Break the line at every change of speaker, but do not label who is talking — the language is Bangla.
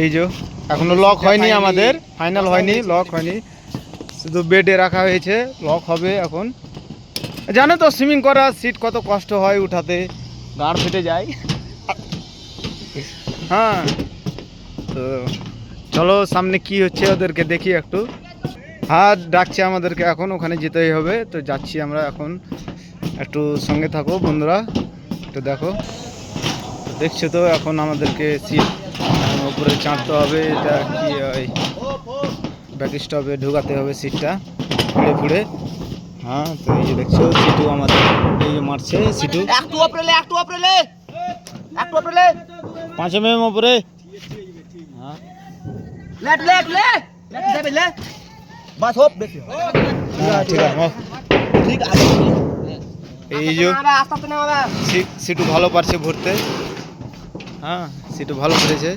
এই যে এখনো লক হয়নি, আমাদের ফাইনাল হয়নি, লক হয়নি, শুধু বেডে রাখা হয়েছে, লক হবে এখন। জানো তো সুইমিং করা সিট কত কষ্ট হয় উঠাতে, গাঁড় ফেটে যায়। হ্যাঁ, তো চলো সামনে কি হচ্ছে ওদেরকে দেখি একটু। হ্যাঁ, ডাকছে আমাদেরকে, এখন ওখানে যেতেই হবে, তো যাচ্ছি আমরা এখন। একটু সঙ্গে থাকো বন্ধুরা, একটু দেখো। দেখছো তো এখন আমাদেরকে সিট উপরে চাঁদতে হবে, এটা কি ওই ব্যাক স্টপে ঢুকাতে হবে সিটটা ফুড়ে ফুড়ে। হ্যাঁ, তো এই যে দেখছো সিটু আমাদের এই যে মারছে সিটু, 5 mm উপরে। হ্যাঁ, ঠিক আছে। এই যে সিটু ভালো পারছে ভরতে। হ্যাঁ, সিটু ভালো করেছে।